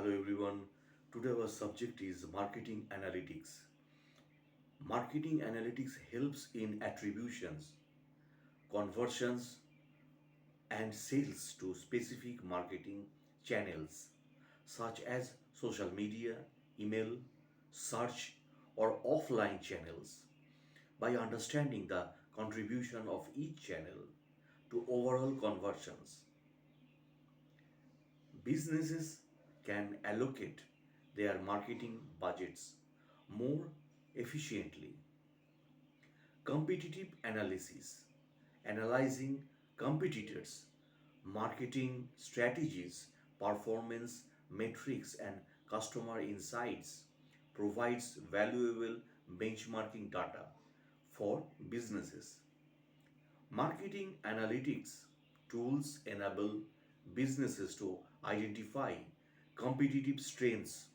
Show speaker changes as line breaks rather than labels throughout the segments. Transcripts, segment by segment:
Hello everyone. Today our subject is marketing analytics. Marketing analytics helps in attributions, conversions and sales to specific marketing channels such as social media, email, search or offline channels. By understanding the contribution of each channel to overall conversions, businesses can allocate their marketing budgets more efficiently. Competitive analysis, analyzing competitors, marketing strategies, performance metrics, and customer insights provides valuable benchmarking data for businesses. Marketing analytics tools enable businesses to identify competitive strengths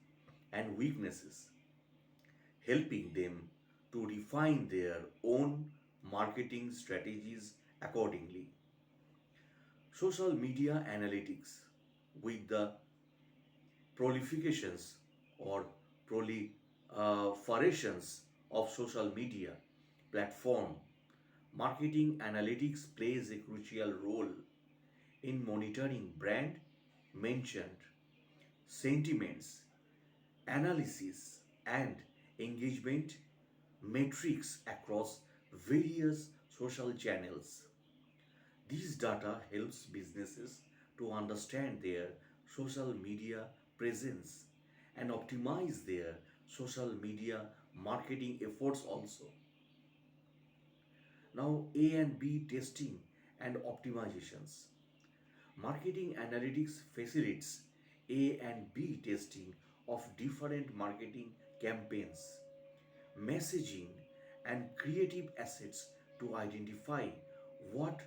and weaknesses, helping them to refine their own marketing strategies accordingly. Social media analytics, with the prolifications or proliferations of social media platform, marketing analytics plays a crucial role in monitoring brand mentioned sentiments, analysis, and engagement metrics across various social channels. These data helps businesses to understand their social media presence and optimize their social media marketing efforts also. Now, A and B testing and optimizations. Marketing analytics facilitates A and B testing of different marketing campaigns, messaging, and creative assets to identify what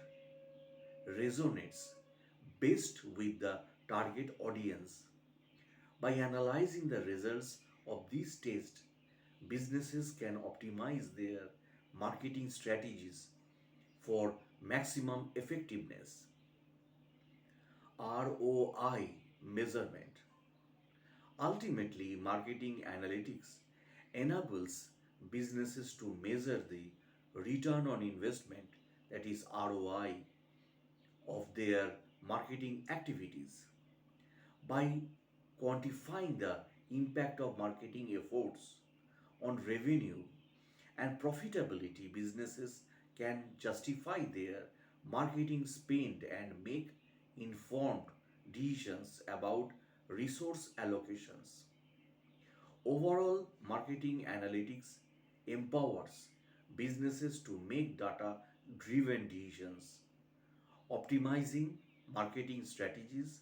resonates best with the target audience. By analyzing the results of these tests, businesses can optimize their marketing strategies for maximum effectiveness. ROI measurement. Ultimately, marketing analytics enables businesses to measure the return on investment, that is ROI, of their marketing activities. By quantifying the impact of marketing efforts on revenue and profitability, businesses can justify their marketing spend and make informed decisions about resource allocations. Overall, marketing analytics empowers businesses to make data driven decisions, optimizing marketing strategies,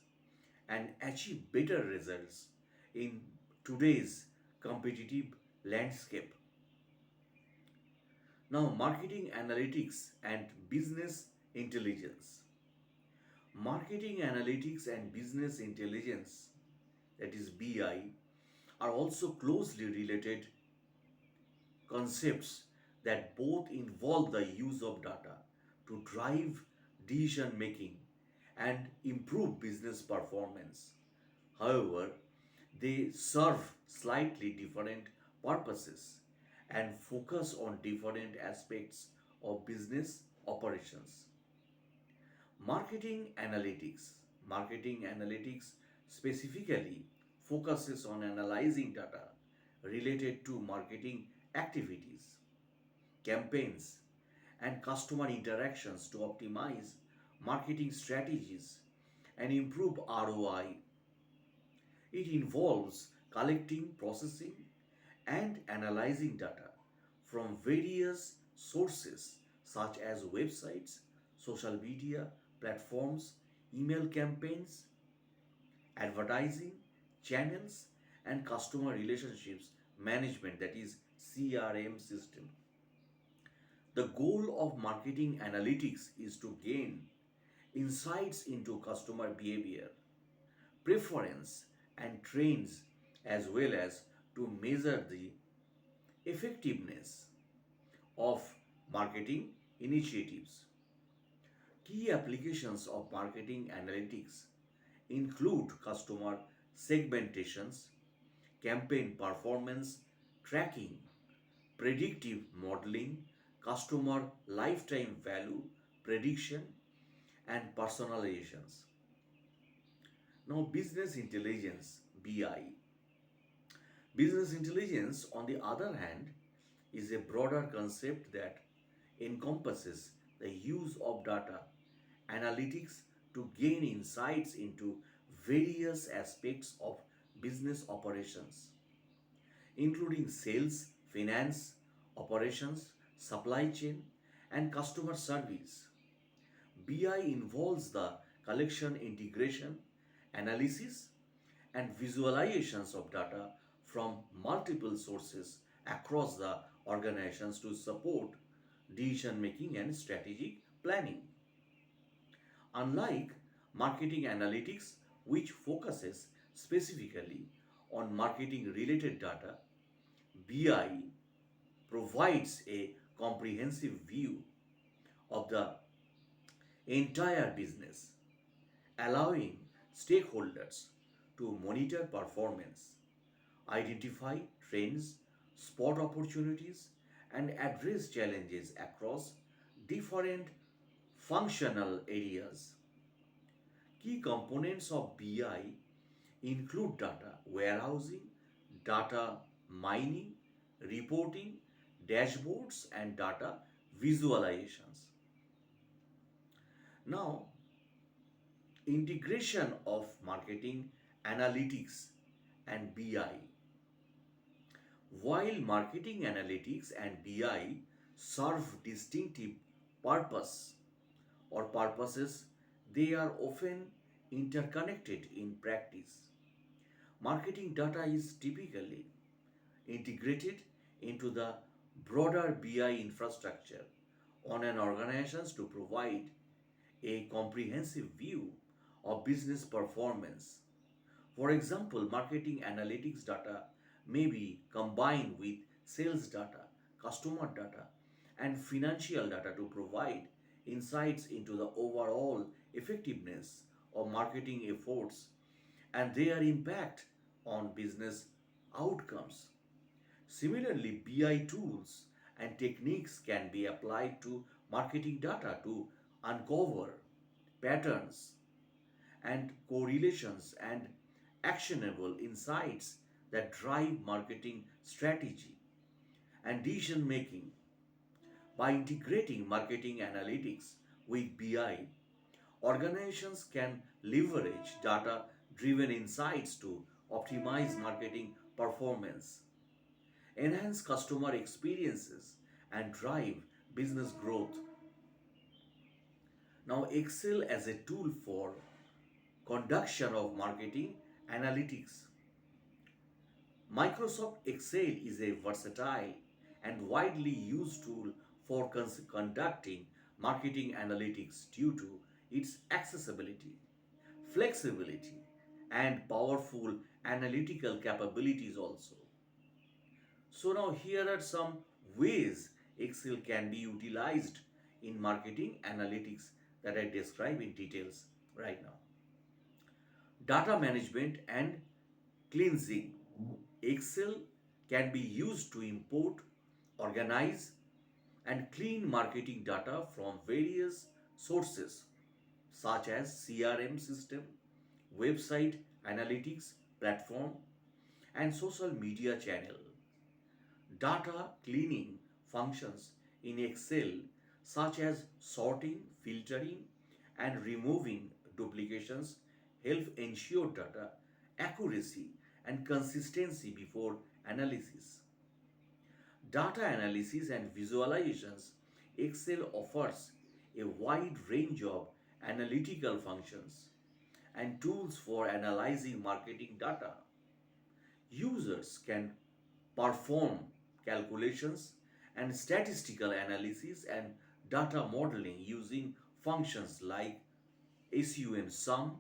and achieve better results in today's competitive landscape. Now, marketing analytics and business intelligence. Marketing analytics and business intelligence, that is BI, are also closely related concepts that both involve the use of data to drive decision making and improve business performance. However, they serve slightly different purposes and focus on different aspects of business operations. Marketing analytics. Marketing analytics specifically focuses on analyzing data related to marketing activities, campaigns, and customer interactions to optimize marketing strategies and improve ROI. It involves collecting, processing, and analyzing data from various sources such as websites, social media platforms, email campaigns, advertising channels, and customer relationships management, that is CRM system. The goal of marketing analytics is to gain insights into customer behavior, preference, and trends, as well as to measure the effectiveness of marketing initiatives. Key applications of marketing analytics include customer segmentations, campaign performance tracking, predictive modeling, customer lifetime value prediction, and personalizations. Now, business intelligence (BI). Business intelligence, on the other hand, is a broader concept that encompasses the use of data analytics to gain insights into various aspects of business operations, including sales, finance, operations, supply chain, and customer service. BI involves the collection, integration, analysis, and visualizations of data from multiple sources across the organizations to support decision making and strategic planning. Unlike marketing analytics, which focuses specifically on marketing related data, BI provides a comprehensive view of the entire business, allowing stakeholders to monitor performance, identify trends, spot opportunities, and address challenges across different functional areas. Key components of BI include data warehousing, data mining, reporting, dashboards, and data visualizations. Now, integration of marketing analytics and BI. While marketing analytics and BI serve distinctive purpose or purposes, they are often interconnected in practice. Marketing data is typically integrated into the broader BI infrastructure on an organization to provide a comprehensive view of business performance. For example, marketing analytics data may be combined with sales data, customer data, and financial data to provide insights into the overall effectiveness of marketing efforts and their impact on business outcomes. Similarly, BI tools and techniques can be applied to marketing data to uncover patterns and correlations and actionable insights that drive marketing strategy and decision making. By integrating marketing analytics with BI, organizations can leverage data driven insights to optimize marketing performance, enhance customer experiences, and drive business growth. Now, Excel as a tool for conduction of marketing analytics. Microsoft Excel is a versatile and widely used tool for conducting marketing analytics due to its accessibility, flexibility, and powerful analytical capabilities also. So now here are some ways Excel can be utilized in marketing analytics that I describe in details right now. Data management and cleansing. Excel can be used to import, organize, and clean marketing data from various sources such as CRM system, website analytics platform, and social media channel. Data cleaning functions in Excel, such as sorting, filtering, and removing duplications, help ensure data accuracy and consistency before analysis. Data analysis and visualizations. Excel offers a wide range of analytical functions and tools for analyzing marketing data. Users can perform calculations and statistical analysis and data modeling using functions like SUM sum,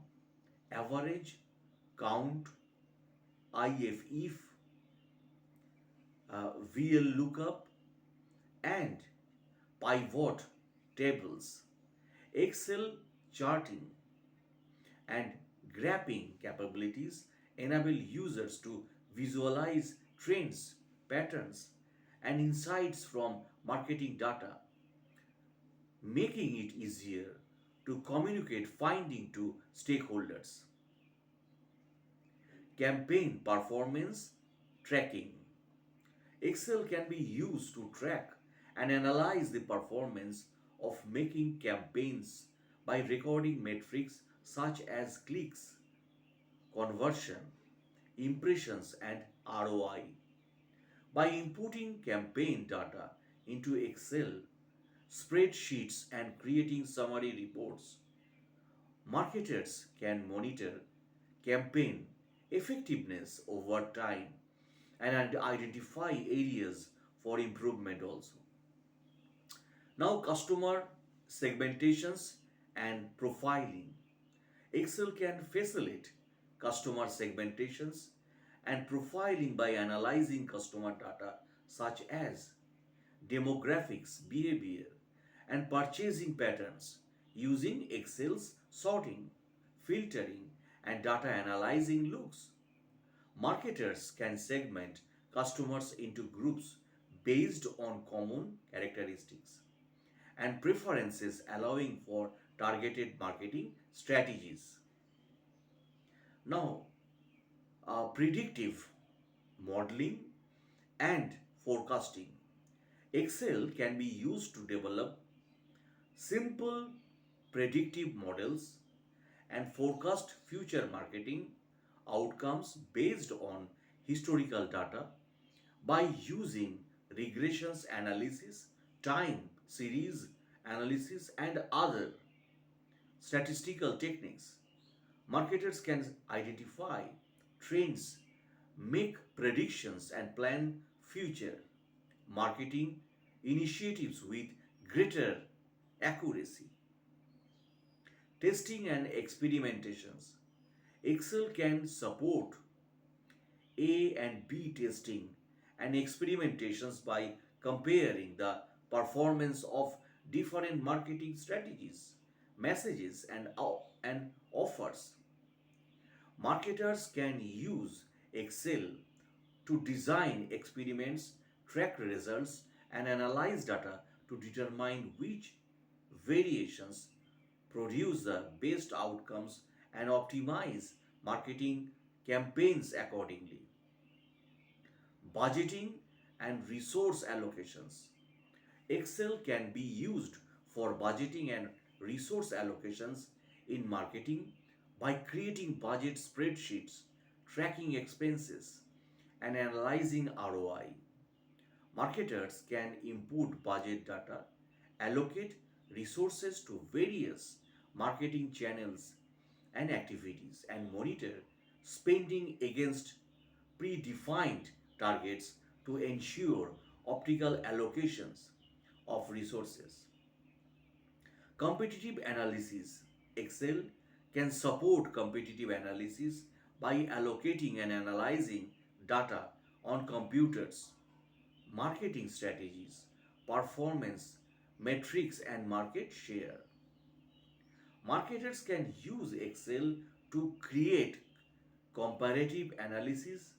average, count, IF VLOOKUP, and pivot tables. Excel charting and graphing capabilities enable users to visualize trends, patterns, and insights from marketing data, making it easier to communicate finding to stakeholders. Campaign performance tracking. Excel can be used to track and analyze the performance of making campaigns by recording metrics such as clicks, conversion, impressions, and ROI. By inputting campaign data into Excel spreadsheets and creating summary reports, marketers can monitor campaign effectiveness over time and identify areas for improvement also. Now, customer segmentations and profiling. Excel can facilitate customer segmentations and profiling by analyzing customer data such as demographics, behavior, and purchasing patterns using Excel's sorting, filtering, and data analyzing looks. Marketers can segment customers into groups based on common characteristics and preferences, allowing for targeted marketing strategies. Now, predictive modeling and forecasting. Excel can be used to develop simple predictive models and forecast future marketing outcomes based on historical data by using regressions analysis, time series analysis, and other statistical techniques. Marketers can identify trends, make predictions, and plan future marketing initiatives with greater accuracy. Testing and experimentations. Excel can support A and B testing and experimentations by comparing the performance of different marketing strategies, messages, and offers. Marketers can use Excel to design experiments, track results, and analyze data to determine which variations produce the best outcomes and optimize marketing campaigns accordingly. Budgeting and resource allocations. Excel can be used for budgeting and resource allocations in marketing by creating budget spreadsheets, tracking expenses, and analyzing ROI. Marketers can input budget data, allocate resources to various marketing channels and activities, and monitor spending against predefined targets to ensure optimal allocations of resources. Competitive analysis. Excel can support competitive analysis by allocating and analyzing data on computers, marketing strategies, performance metrics, and market share. Marketers can use Excel to create comparative analysis,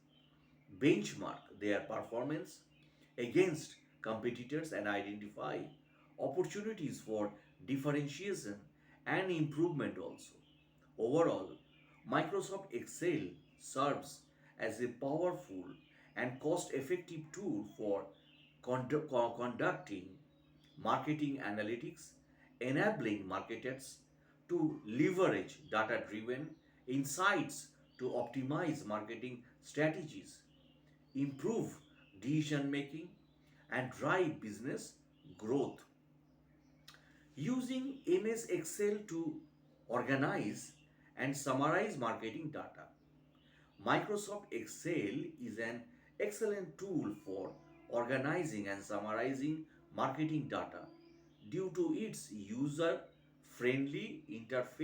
benchmark their performance against competitors, and identify opportunities for differentiation and improvement also. Overall, Microsoft Excel serves as a powerful and cost effective tool for conducting marketing analytics, enabling marketers to leverage data driven insights to optimize marketing strategies, improve decision making, and drive business growth. Using MS Excel to organize and summarize marketing data. Microsoft Excel is an excellent tool for organizing and summarizing marketing data due to its user friendly interface